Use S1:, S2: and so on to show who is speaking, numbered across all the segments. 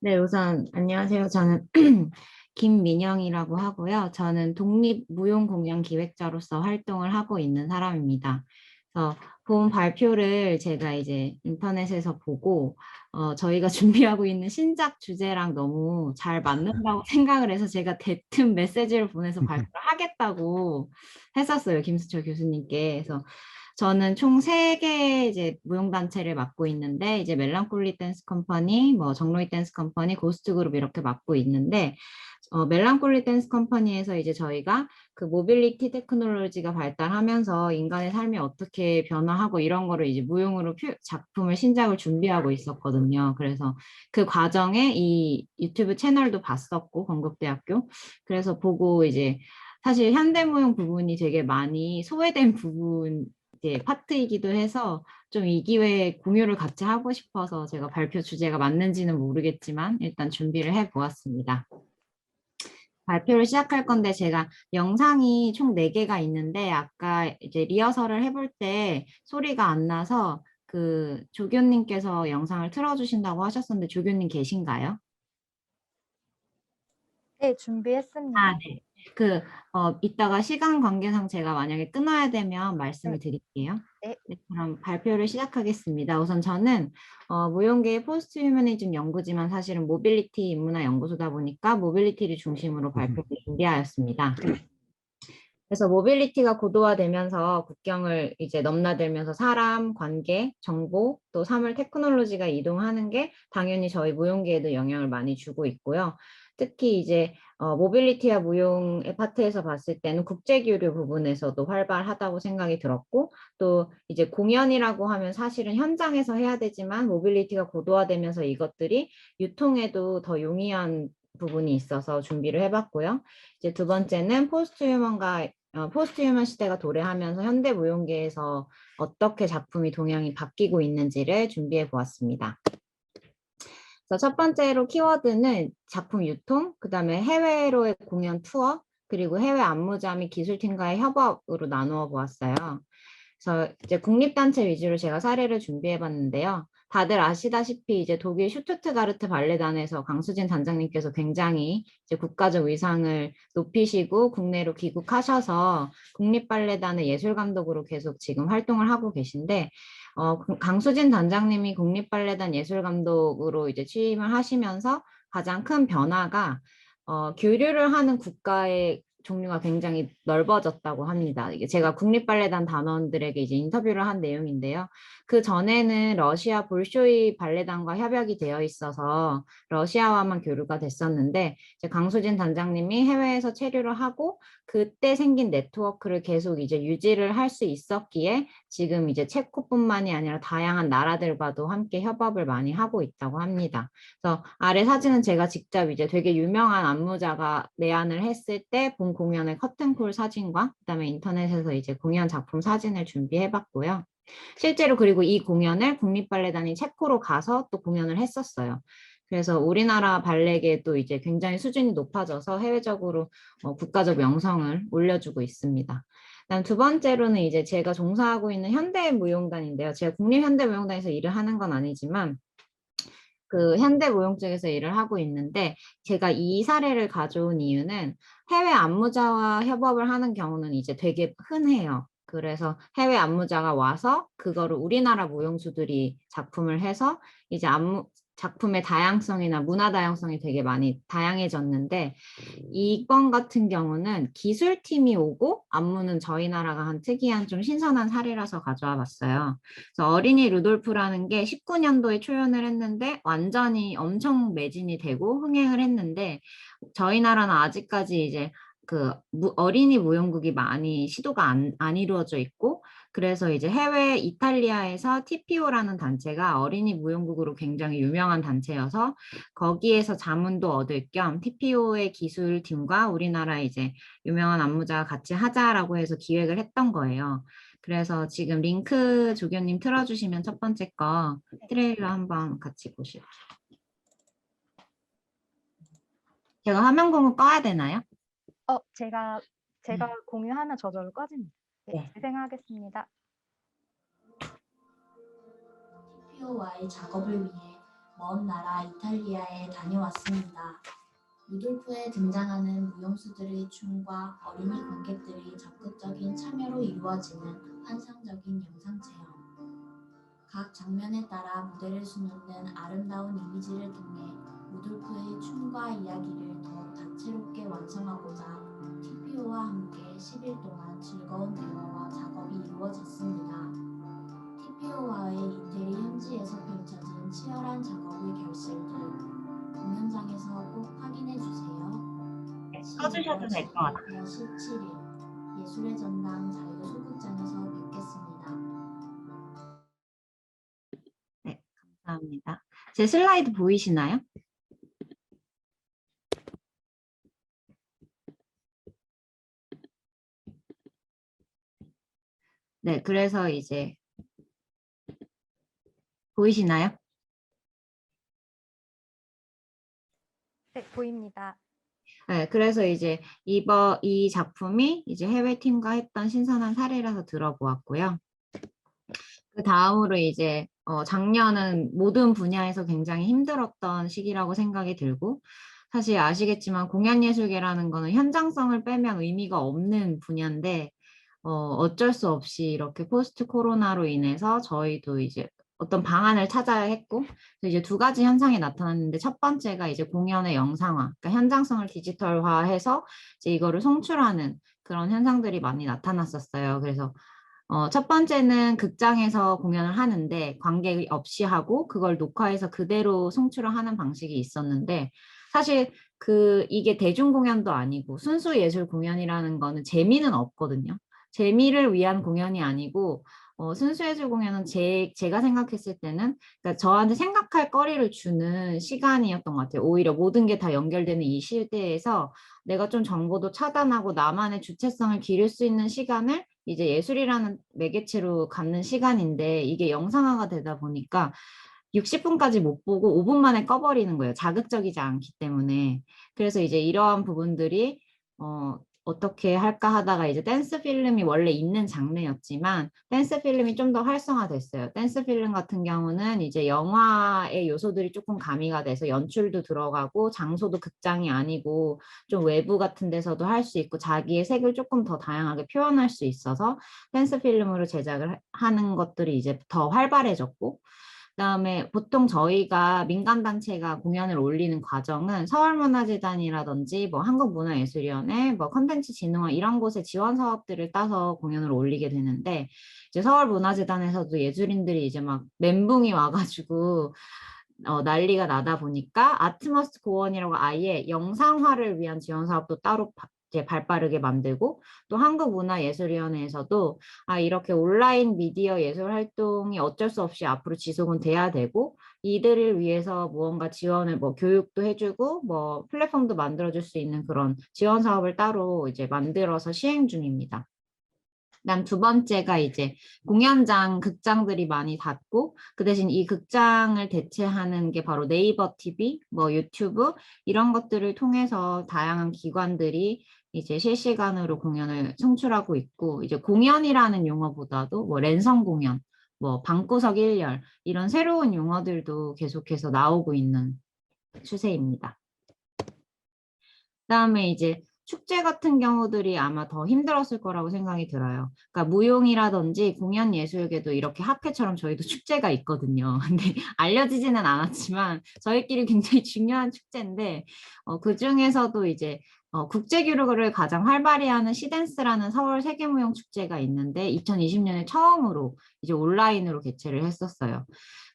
S1: 네, 우선 안녕하세요. 저는 김민영이라고 하고요. 저는 독립무용공연기획자로서 활동을 하고 있는 사람입니다. 그래서 본 발표를 제가 이제 인터넷에서 보고 저희가 준비하고 있는 신작 주제랑 너무 잘 맞는다고 생각을 해서 제가 대뜸 메시지를 보내서 발표를 하겠다고 했었어요. 김수철 교수님께. 그래서 저는 총 3개 이제 무용단체를 맡고 있는데, 이제 멜랑콜리 댄스 컴퍼니, 뭐 정로이 댄스 컴퍼니, 고스트 그룹 이렇게 맡고 있는데, 멜랑콜리 댄스 컴퍼니에서 이제 저희가 그 모빌리티 테크놀로지가 발달하면서 인간의 삶이 어떻게 변화하고 이런 거를 이제 무용으로 작품을 신작을 준비하고 있었거든요. 그래서 그 과정에 이 유튜브 채널도 봤었고, 건국대학교. 그래서 보고 이제 사실 현대무용 부분이 되게 많이 소외된 부분 파트이기도 해서 좀 이 기회에 공유를 같이 하고 싶어서 제가 발표 주제가 맞는지는 모르겠지만 일단 준비를 해 보았습니다. 발표를 시작할 건데 제가 영상이 총 4개가 있는데 아까 이제 리허설을 해볼 때 소리가 안 나서 그 조교님께서 영상을 틀어주신다고 하셨었는데 조교님 계신가요?
S2: 네,
S1: 아,
S2: 준비했습니다.
S1: 네. 이따가 시간 관계상 제가 만약에 끊어야 되면
S2: 네,
S1: 말씀을 드릴게요.
S2: 네,
S1: 네, 그럼 발표를 시작하겠습니다. 우선 저는 무용계의 포스트 휴머니즘 연구지만 사실은 모빌리티 인문화 연구소다 보니까 모빌리티를 중심으로 발표를 준비하였습니다. 그래서 모빌리티가 고도화되면서 국경을 이제 넘나들면서 사람, 관계, 정보, 또 사물 테크놀로지가 이동하는 게 당연히 저희 무용계에도 영향을 많이 주고 있고요. 특히 이제 모빌리티와 무용의 파트에서 봤을 때는 국제교류 부분에서도 활발하다고 생각이 들었고, 또 이제 공연이라고 하면 사실은 현장에서 해야 되지만 모빌리티가 고도화되면서 이것들이 유통에도 더 용이한 부분이 있어서 준비를 해봤고요. 이제 두 번째는 포스트 휴먼 시대가 도래하면서 현대 무용계에서 어떻게 작품이 동향이 바뀌고 있는지를 준비해 보았습니다. 그래서 첫 번째로 키워드는 작품 유통, 그다음에 해외로의 공연 투어, 그리고 해외 안무자 및 기술팀과의 협업으로 나누어 보았어요. 그래서 이제 국립단체 위주로 제가 사례를 준비해 봤는데요. 다들 아시다시피 이제 독일 슈투트가르트 발레단에서 강수진 단장님께서 굉장히 이제 국가적 위상을 높이시고 국내로 귀국하셔서 국립발레단의 예술감독으로 계속 지금 활동을 하고 계신데, 강수진 단장님이 국립발레단 예술감독으로 이제 취임을 하시면서 가장 큰 변화가 교류를 하는 국가의 종류가 굉장히 넓어졌다고 합니다. 이게 제가 국립발레단 단원들에게 이제 인터뷰를 한 내용인데요. 그 전에는 러시아 볼쇼이 발레단과 협약이 되어 있어서 러시아와만 교류가 됐었는데 이제 강수진 단장님이 해외에서 체류를 하고 그때 생긴 네트워크를 계속 이제 유지를 할 수 있었기에 지금 이제 체코뿐만이 아니라 다양한 나라들과도 함께 협업을 많이 하고 있다고 합니다. 그래서 아래 사진은 제가 직접 이제 되게 유명한 안무자가 내한을 했을 때 본 공연의 커튼콜 사진과 그다음에 인터넷에서 이제 공연 작품 사진을 준비해 봤고요. 실제로 그리고 이 공연을 국립발레단이 체코로 가서 또 공연을 했었어요. 그래서 우리나라 발레계도 이제 굉장히 수준이 높아져서 해외적으로 국가적 명성을 올려주고 있습니다. 그다음 두 번째로는 이제 제가 종사하고 있는 현대무용단인데요. 제가 국립현대무용단에서 일을 하는 건 아니지만 그 현대무용 쪽에서 일을 하고 있는데 제가 이 사례를 가져온 이유는 해외 안무자와 협업을 하는 경우는 이제 되게 흔해요. 그래서 해외 안무자가 와서 그거를 우리나라 무용수들이 작품을 해서 이제 작품의 다양성이나 문화 다양성이 되게 많이 다양해졌는데 이번 같은 경우는 기술팀이 오고 안무는 저희 나라가 한 특이한 좀 신선한 사례라서 가져와 봤어요. 그래서 어린이 루돌프라는 게 19년도에 초연을 했는데 완전히 엄청 매진이 되고 흥행을 했는데 저희 나라는 아직까지 이제 어린이 무용국이 많이 시도가 안 이루어져 있고 그래서 이제 해외 이탈리아에서 TPO라는 단체가 어린이 무용국으로 굉장히 유명한 단체여서 거기에서 자문도 얻을 겸 TPO의 기술팀과 우리나라 이제 유명한 안무자가 같이 하자라고 해서 기획을 했던 거예요. 그래서 지금 링크 조교님 틀어주시면 첫 번째 거
S2: 네.
S1: 트레일러 한번 같이 보시죠. 제가 화면 공유 꺼야 되나요?
S2: 제가 공유하면 저절로 꺼집니다. 네,
S1: 네.
S2: 재생하겠습니다.
S3: TPO와의 작업을 위해 먼 나라 이탈리아에 다녀왔습니다. 루돌프에 등장하는 무용수들의 춤과 어린이 관객들의 적극적인 참여로 이루어지는 환상적인 영상 체험. 각 장면에 따라 무대를 수놓는 아름다운 이미지를 통해 루돌프의 춤과 이야기를 더 다채롭게 완성하고자 TPO와 함께 10일 동안 즐거운 대화와 작업이 이루어졌습니다. TPO와의 이태리 현지에서 펼쳐진 치열한 작업의 결실들 공연장에서 꼭 확인해 주세요.
S1: 꺼주셔도 될 것 같아요.
S3: 12월 17일 예술의 전당 자유소극장에서 뵙겠습니다.
S1: 네, 감사합니다. 제 슬라이드 보이시나요? 네, 그래서 이제 보이시나요?
S2: 네, 보입니다.
S1: 네, 그래서 이제 이 작품이 이제 해외 팀과 했던 신선한 사례라서 들어보았고요. 그 다음으로 이제 작년은 모든 분야에서 굉장히 힘들었던 시기라고 생각이 들고, 사실 아시겠지만 공연예술계라는 거는 현장성을 빼면 의미가 없는 분야인데 어쩔 수 없이 이렇게 포스트 코로나로 인해서 저희도 이제 어떤 방안을 찾아야 했고, 그래서 이제 두 가지 현상이 나타났는데, 첫 번째가 이제 공연의 영상화, 그러니까 현장성을 디지털화해서 이제 이거를 송출하는 그런 현상들이 많이 나타났었어요. 그래서 첫 번째는 극장에서 공연을 하는데 관객이 없이 하고 그걸 녹화해서 그대로 송출을 하는 방식이 있었는데, 사실 이게 대중 공연도 아니고 순수 예술 공연이라는 거는 재미는 없거든요. 재미를 위한 공연이 아니고 순수 예술 공연은 제가 생각했을 때는, 그러니까 저한테 생각할 거리를 주는 시간이었던 것 같아요. 오히려 모든 게 다 연결되는 이 시대에서 내가 좀 정보도 차단하고 나만의 주체성을 기를 수 있는 시간을 이제 예술이라는 매개체로 갖는 시간인데, 이게 영상화가 되다 보니까 60분까지 못 보고 5분 만에 꺼버리는 거예요. 자극적이지 않기 때문에. 그래서 이제 이러한 부분들이 어떻게 할까 하다가 이제 댄스 필름이 원래 있는 장르였지만 댄스 필름이 좀 더 활성화됐어요. 댄스 필름 같은 경우는 이제 영화의 요소들이 조금 가미가 돼서 연출도 들어가고 장소도 극장이 아니고 좀 외부 같은 데서도 할 수 있고 자기의 색을 조금 더 다양하게 표현할 수 있어서 댄스 필름으로 제작을 하는 것들이 이제 더 활발해졌고, 그다음에 보통 저희가 민간단체가 공연을 올리는 과정은 서울문화재단이라든지 뭐 한국문화예술위원회, 뭐 컨텐츠진흥원 이런 곳의 지원 사업들을 따서 공연을 올리게 되는데, 이제 서울문화재단에서도 예술인들이 이제 막 멘붕이 와가지고 난리가 나다 보니까 아트머스트 고원이라고 아예 영상화를 위한 지원 사업도 따로 이제 발빠르게 만들고, 또 한국문화예술위원회에서도 이렇게 온라인 미디어 예술 활동이 어쩔 수 없이 앞으로 지속은 돼야 되고 이들을 위해서 무언가 지원을 뭐 교육도 해주고 뭐 플랫폼도 만들어줄 수 있는 그런 지원 사업을 따로 이제 만들어서 시행 중입니다. 그다음 두 번째가 이제 공연장, 극장들이 많이 닫고 그 대신 이 극장을 대체하는 게 바로 네이버 TV, 뭐 유튜브 이런 것들을 통해서 다양한 기관들이 이제 실시간으로 공연을 송출하고 있고, 이제 공연이라는 용어보다도 뭐 랜선 공연, 뭐 방구석 일열 이런 새로운 용어들도 계속해서 나오고 있는 추세입니다. 그다음에 이제 축제 같은 경우들이 아마 더 힘들었을 거라고 생각이 들어요. 그러니까 무용이라든지 공연 예술계도 이렇게 학회처럼 저희도 축제가 있거든요. 근데 알려지지는 않았지만 저희끼리 굉장히 중요한 축제인데 그 중에서도 이제 국제 교류를 가장 활발히 하는 시댄스라는 서울 세계무용 축제가 있는데 2020년에 처음으로 이제 온라인으로 개최를 했었어요.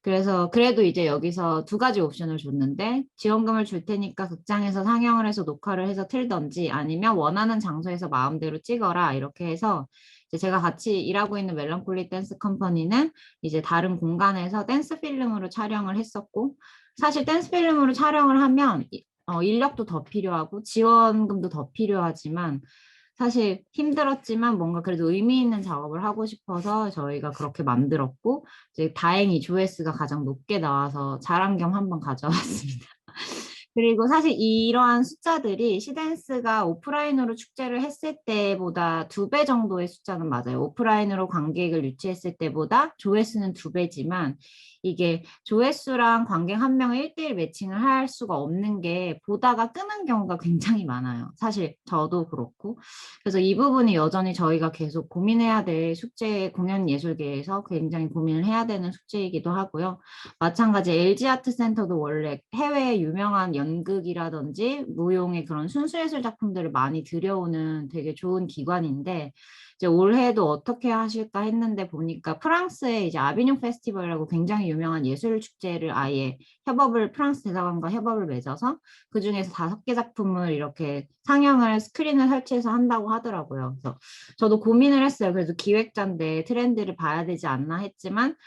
S1: 그래서 그래도 이제 여기서 두 가지 옵션을 줬는데, 지원금을 줄 테니까 극장에서 상영을 해서 녹화를 해서 틀던지 아니면 원하는 장소에서 마음대로 찍어라 이렇게 해서, 이제 제가 같이 일하고 있는 멜랑콜리 댄스 컴퍼니는 이제 다른 공간에서 댄스 필름으로 촬영을 했었고, 사실 댄스 필름으로 촬영을 하면 인력도 더 필요하고 지원금도 더 필요하지만 사실 힘들었지만 뭔가 그래도 의미 있는 작업을 하고 싶어서 저희가 그렇게 만들었고, 이제 다행히 조회수가 가장 높게 나와서 자랑 겸 한번 가져왔습니다. 그리고 사실 이러한 숫자들이 시댄스가 오프라인으로 축제를 했을 때보다 2배 정도의 숫자는 맞아요. 오프라인으로 관객을 유치했을 때보다 조회수는 2배지만 이게 조회수랑 관객 한 명을 1대1 매칭을 할 수가 없는 게 보다가 끄는 경우가 굉장히 많아요. 사실 저도 그렇고. 그래서 이 부분이 여전히 저희가 계속 고민해야 될 숙제, 공연 예술계에서 굉장히 고민을 해야 되는 숙제이기도 하고요. 마찬가지 LG 아트센터도 원래 해외에 유명한 연극이라든지 무용의 그런 순수예술 작품들을 많이 들여오는 되게 좋은 기관인데 이제 올해도 어떻게 하실까 했는데 보니까 프랑스의 이제 아비뇽 페스티벌이라고 굉장히 유명한 예술 축제를 아예 프랑스 대사관과 협업을 맺어서 그 중에서 5개 작품을 이렇게 상영을 스크린을 설치해서 한다고 하더라고요. 그래서 저도 고민을 했어요. 그래도 기획자인데 트렌드를 봐야 되지 않나 했지만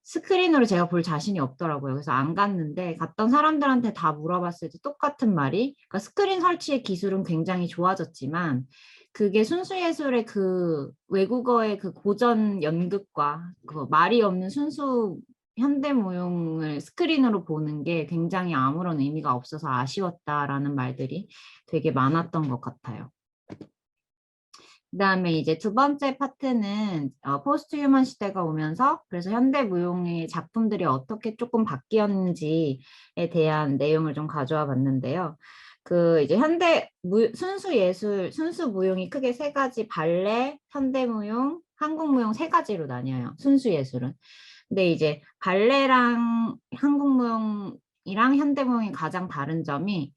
S1: 스크린으로 제가 볼 자신이 없더라고요. 그래서 안 갔는데 갔던 사람들한테 다 물어봤을 때 똑같은 말이 그러니까 스크린 설치의 기술은 굉장히 좋아졌지만 그게 순수예술의 그 외국어의 그 고전 연극과 그 말이 없는 순수 현대무용을 스크린으로 보는 게 굉장히 아무런 의미가 없어서 아쉬웠다라는 말들이 되게 많았던 것 같아요. 그다음에 이제 두 번째 파트는 포스트 휴먼 시대가 오면서 그래서 현대 무용의 작품들이 어떻게 조금 바뀌었는지에 대한 내용을 좀 가져와 봤는데요. 그 이제 순수 예술, 순수 무용이 크게 세 가지 발레, 현대 무용, 한국 무용 세 가지로 나뉘어요. 순수 예술은. 근데 이제 발레랑 한국 무용이랑 현대 무용이 가장 다른 점이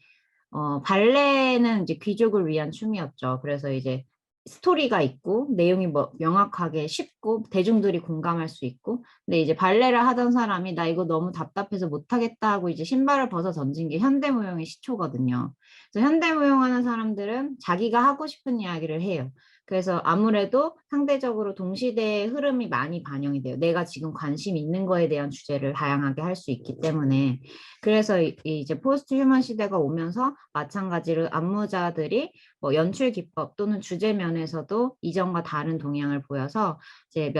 S1: 발레는 이제 귀족을 위한 춤이었죠. 그래서 이제 스토리가 있고 내용이 뭐 명확하게 쉽고 대중들이 공감할 수 있고 근데 이제 발레를 하던 사람이 나 이거 너무 답답해서 못하겠다 하고 이제 신발을 벗어 던진 게 현대무용의 시초거든요. 그래서 현대무용 하는 사람들은 자기가 하고 싶은 이야기를 해요. 그래서 아무래도 상대적으로 동시대의 흐름이 많이 반영이 돼요. 내가 지금 관심 있는 거에 대한 주제를 다양하게 할 수 있기 때문에 그래서 이제 포스트 휴먼 시대가 오면서 마찬가지로 안무자들이 뭐 연출 기법 또는 주제 면에서도 이전과 다른 동향을 보여서 이제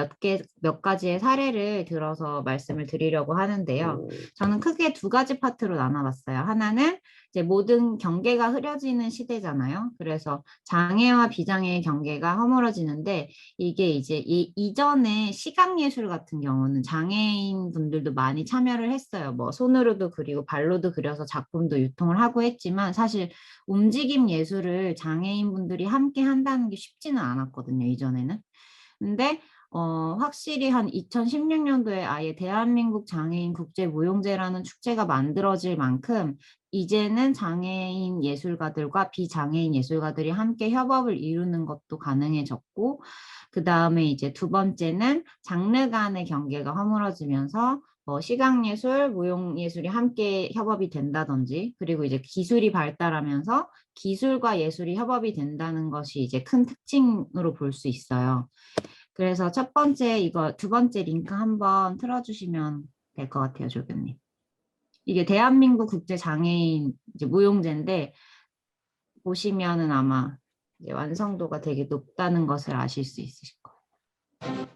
S1: 몇 가지의 사례를 들어서 말씀을 드리려고 하는데요. 저는 크게 두 가지 파트로 나눠봤어요. 하나는 이제 모든 경계가 흐려지는 시대잖아요. 그래서 장애와 비장애의 경계가 허물어지는데 이게 이제 이전에 시각예술 같은 경우는 장애인 분들도 많이 참여를 했어요. 뭐 손으로도 그리고 발로도 그려서 작품도 유통을 하고 했지만 사실 움직임 예술을 장애인 분들이 함께 한다는 게 쉽지는 않았거든요, 이전에는. 근데 확실히 한 2016년도에 아예 대한민국 장애인 국제무용제라는 축제가 만들어질 만큼 이제는 장애인 예술가들과 비장애인 예술가들이 함께 협업을 이루는 것도 가능해졌고, 그 다음에 이제 두 번째는 장르 간의 경계가 허물어지면서 시각예술, 무용예술이 함께 협업이 된다든지, 그리고 이제 기술이 발달하면서 기술과 예술이 협업이 된다는 것이 이제 큰 특징으로 볼 수 있어요. 그래서 첫 번째 이거 두 번째 링크 한번 틀어주시면 될 것 같아요, 조교님. 이게 대한민국 국제장애인 이제 무용제인데 보시면은 아마 이제 완성도가 되게 높다는 것을 아실 수 있으실 거예요.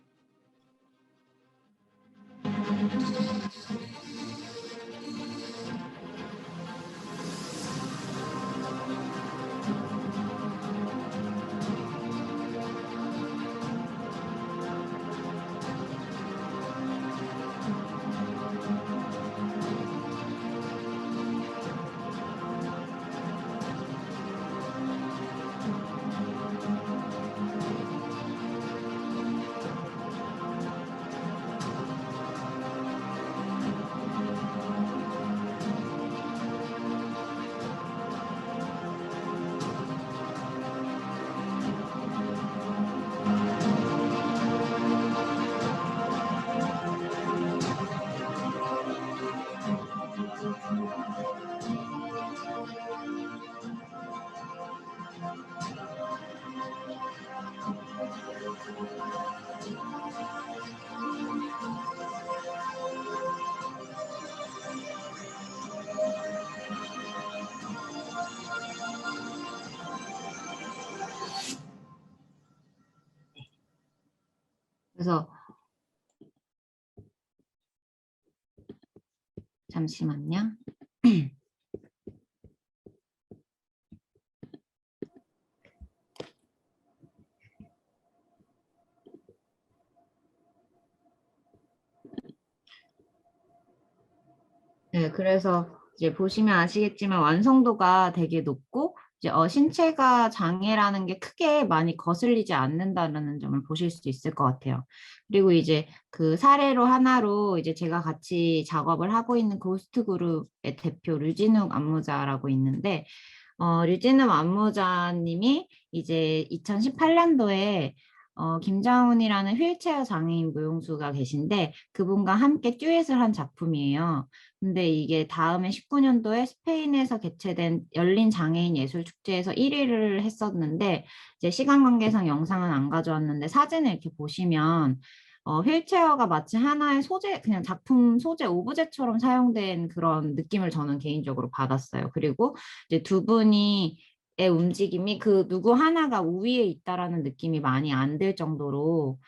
S1: 그래서 잠시만요. 네, 그래서 이제 보시면 아시겠지만 완성도가 되게 높고 이제 신체가 장애라는 게 크게 많이 거슬리지 않는다는 점을 보실 수 있을 것 같아요. 그리고 이제 그 사례로 하나로 이제 제가 같이 작업을 하고 있는 고스트 그룹의 대표 류진욱 안무자라고 있는데 류진욱 안무자님이 이제 2018년도에 김자훈이라는 휠체어 장애인 무용수가 계신데 그분과 함께 듀엣을 한 작품이에요. 근데 이게 다음에 19년도에 스페인에서 개최된 열린 장애인 예술 축제에서 1위를 했었는데 이제 시간 관계상 영상은 안 가져왔는데 사진을 이렇게 보시면 휠체어가 마치 하나의 소재, 그냥 작품 소재, 오브제처럼 사용된 그런 느낌을 저는 개인적으로 받았어요. 그리고 이제 두 분이 의 움직임이 그 누구 하나가 우위에 있다라는 느낌이 많이 안 들 정도로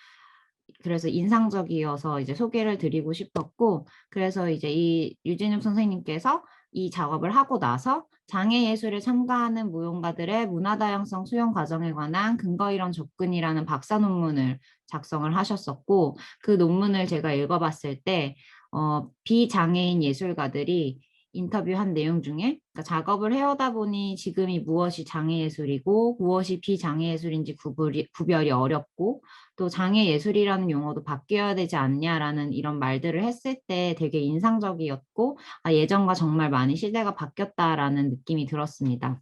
S1: 그래서 인상적이어서 이제 소개를 드리고 싶었고 그래서 이제 이 유진욱 선생님께서 이 작업을 하고 나서 장애예술에 참가하는 무용가들의 문화다양성 수용 과정에 관한 근거 이론 접근이라는 박사 논문을 작성을 하셨었고 그 논문을 제가 읽어봤을 때 비장애인 예술가들이 인터뷰한 내용 중에 그러니까 작업을 해오다 보니 지금이 무엇이 장애예술이고 무엇이 비장애예술인지 구별이 어렵고 또 장애예술이라는 용어도 바뀌어야 되지 않냐라는 이런 말들을 했을 때 되게 인상적이었고 예전과 정말 많이 시대가 바뀌었다라는 느낌이 들었습니다.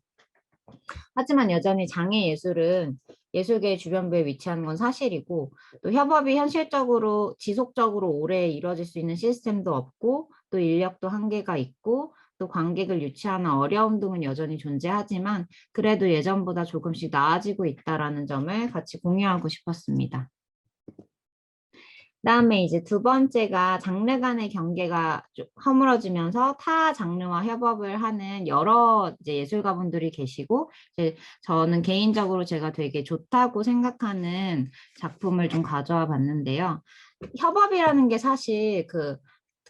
S1: 하지만 여전히 장애예술은 예술계의 주변부에 위치하는 건 사실이고 또 협업이 현실적으로 지속적으로 오래 이루어질 수 있는 시스템도 없고 또 인력도 한계가 있고 또 관객을 유치하는 어려움 등은 여전히 존재하지만 그래도 예전보다 조금씩 나아지고 있다라는 점을 같이 공유하고 싶었습니다. 그다음에 이제 두 번째가 장르 간의 경계가 좀 허물어지면서 타 장르와 협업을 하는 여러 이제 예술가분들이 계시고 이제 저는 개인적으로 제가 되게 좋다고 생각하는 작품을 좀 가져와 봤는데요. 협업이라는 게 사실 그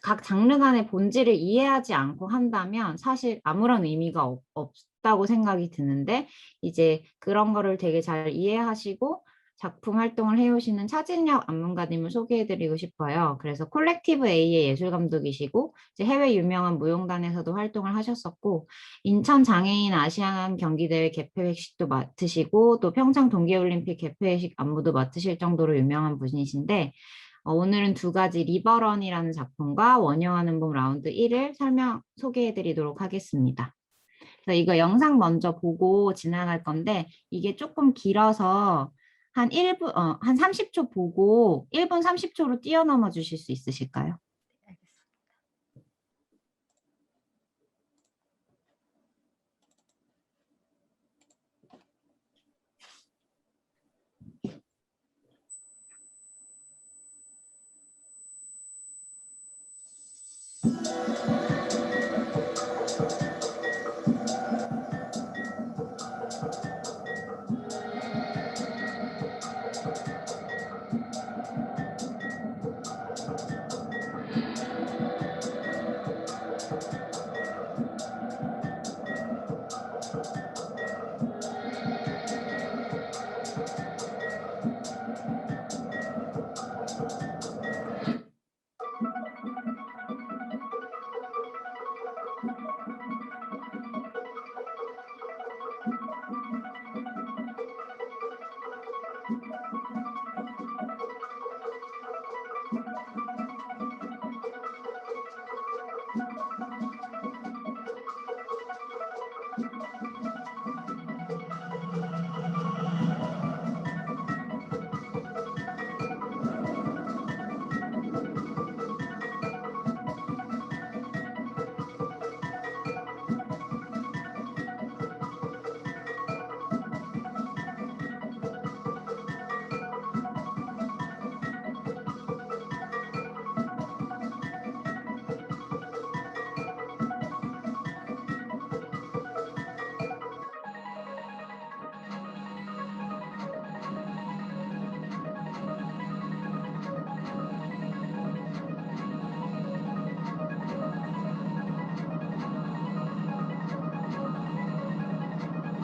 S1: 각 장르 간의 본질을 이해하지 않고 한다면 사실 아무런 의미가 없다고 생각이 드는데 이제 그런 거를 되게 잘 이해하시고 작품 활동을 해오시는 차진혁 안문가님을 소개해드리고 싶어요. 그래서 콜렉티브 A의 예술 감독이시고 이제 해외 유명한 무용단에서도 활동을 하셨었고 인천 장애인 아시안 경기대회 개폐회식도 맡으시고 또 평창 동계올림픽 개폐회식 안무도 맡으실 정도로 유명한 분이신데 오늘은 두 가지 리버런이라는 작품과 원형하는 봄 라운드 1을 소개해드리도록 하겠습니다. 그래서 이거 영상 먼저 보고 지나갈 건데 이게 조금 길어서 한 1분, 한 30초 보고 1분 30초로 뛰어넘어 주실 수 있으실까요?
S2: 알겠습니다.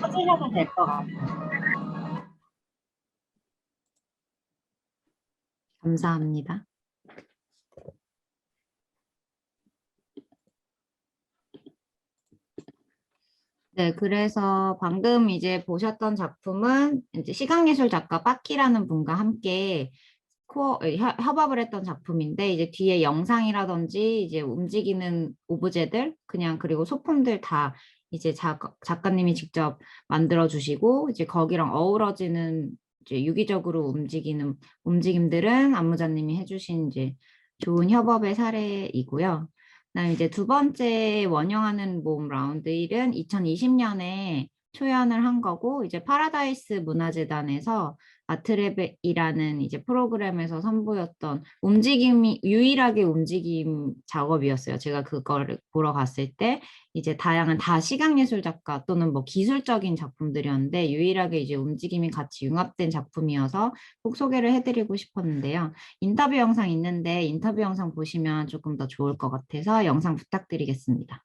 S1: 터지셔도 될 것 같아요. 감사합니다. 네, 그래서 방금 이제 보셨던 작품은 이제 시각예술 작가 빠키라는 분과 함께 협업을 했던 작품인데, 이제 뒤에 영상이라든지 이제 움직이는 오브제들, 그냥 그리고 소품들 다 이제 작가님이 직접 만들어 주시고, 이제 거기랑 어우러지는 이제 유기적으로 움직이는 움직임들은 안무자님이 해주신 이제 좋은 협업의 사례이고요. 그다음 이제 두 번째 원형하는 모음 라운드 1은 2020년에 초연을 한 거고, 이제 파라다이스 문화재단에서 아트랩이라는 이제 프로그램에서 선보였던 움직임이 유일하게 움직임 작업이었어요. 제가 그거를 보러 갔을 때 이제 다양한 다 시각예술 작가 또는 뭐 기술적인 작품들이었는데 유일하게 이제 움직임이 같이 융합된 작품이어서 꼭 소개를 해드리고 싶었는데요. 인터뷰 영상 있는데 인터뷰 영상 보시면 조금 더 좋을 것 같아서 영상 부탁드리겠습니다.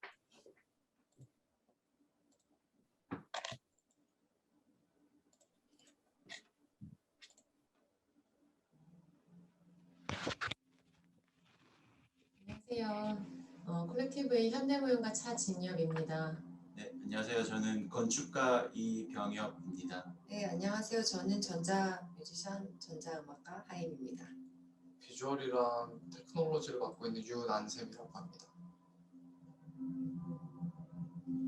S4: 안녕하세요. 콜렉티브의 현대무용가 차진엽입니다.
S5: 네, 안녕하세요. 저는 건축가 이병엽입니다.
S6: 네, 안녕하세요. 저는 전자 뮤지션, 전자음악가 하임입니다.
S7: 비주얼이랑 테크놀로지를 맡고 있는 유난샘이라고 합니다.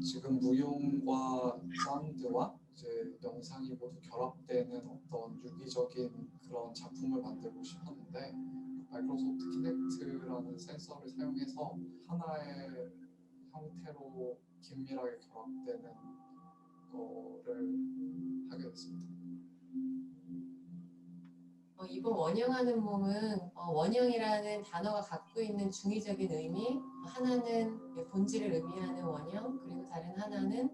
S7: 지금 무용과 사운드와 이제 영상이 모두 결합되는 어떤 유기적인 그런 작품을 만들고 싶었는데 마이크로소프트 키넥트라는 센서를 사용해서 하나의 형태로 긴밀하게 결합되는 거를 하게 됐습니다.
S4: 이번 원형하는 몸은 원형이라는 단어가 갖고 있는 중의적인 의미, 하나는 본질을 의미하는 원형, 그리고 다른 하나는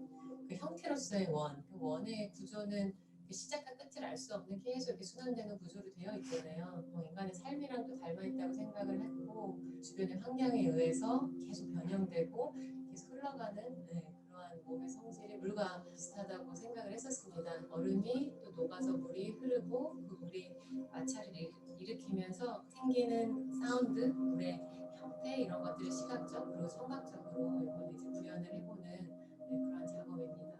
S4: 그 형태로서의 원. 그 원의 구조는 시작과 끝을 알 수 없는 계속 이렇게 순환되는 구조로 되어 있잖아요. 인간의 삶이랑 또 닮아 있다고 생각을 했고 주변의 환경에 의해서 계속 변형되고 계속 흘러가는 그러한 몸의 성질이 물과 비슷하다고 생각을 했었습니다. 얼음이 또 녹아서 물이 흐르고 그 물이 마찰을 일으키면서 생기는 사운드, 물의 형태 이런 것들을 시각적 그리고 청각적으로 이번에 이제 구현을 해보는 그런 작업입니다.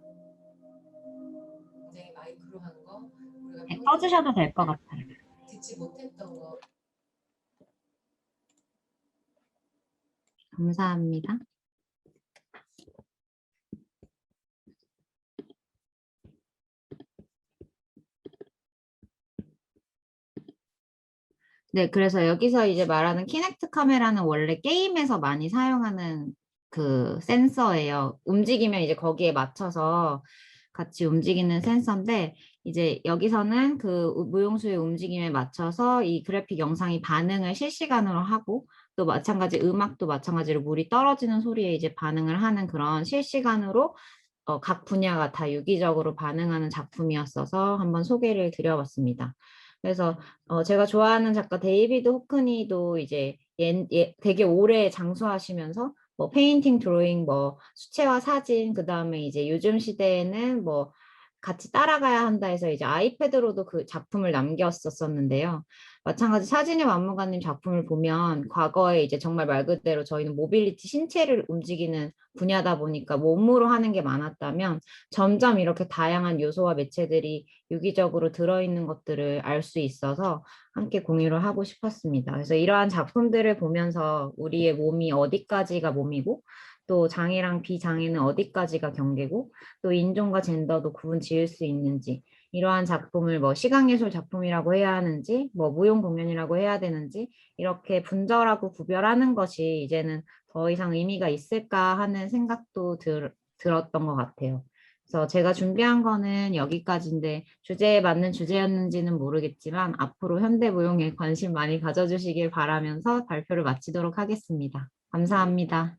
S4: 굉장히 마이크로한 거, 우리가
S1: 네, 꺼주셔도 될 것 같아요.
S4: 듣지 못했던 거.
S1: 감사합니다. 네, 그래서 여기서 이제 말하는 키넥트 카메라는 원래 게임에서 많이 사용하는 그 센서예요. 움직이면 이제 거기에 맞춰서 같이 움직이는 센서인데, 이제 여기서는 그 무용수의 움직임에 맞춰서 이 그래픽 영상이 반응을 실시간으로 하고, 또 마찬가지 음악도 마찬가지로 물이 떨어지는 소리에 이제 반응을 하는 그런 실시간으로 각 분야가 다 유기적으로 반응하는 작품이었어서 한번 소개를 드려봤습니다. 그래서 제가 좋아하는 작가 데이비드 호크니도 이제 되게 오래 장수하시면서 뭐 페인팅, 드로잉, 뭐 수채화 사진, 그 다음에 이제 요즘 시대에는 뭐 같이 따라가야 한다 해서 이제 아이패드로도 그 작품을 남겼었는데요. 마찬가지 사진의 만무가님 작품을 보면 과거에 이제 정말 말 그대로 저희는 모빌리티 신체를 움직이는 분야다 보니까 몸으로 하는 게 많았다면 점점 이렇게 다양한 요소와 매체들이 유기적으로 들어있는 것들을 알 수 있어서 함께 공유를 하고 싶었습니다. 그래서 이러한 작품들을 보면서 우리의 몸이 어디까지가 몸이고 또 장애랑 비장애는 어디까지가 경계고 또 인종과 젠더도 구분 지을 수 있는지 이러한 작품을 뭐 시각예술 작품이라고 해야 하는지 뭐 무용 공연이라고 해야 되는지 이렇게 분절하고 구별하는 것이 이제는 더 이상 의미가 있을까 하는 생각도 들었던 것 같아요. 그래서 제가 준비한 거는 여기까지인데 주제에 맞는 주제였는지는 모르겠지만 앞으로 현대무용에 관심 많이 가져주시길 바라면서 발표를 마치도록 하겠습니다. 감사합니다.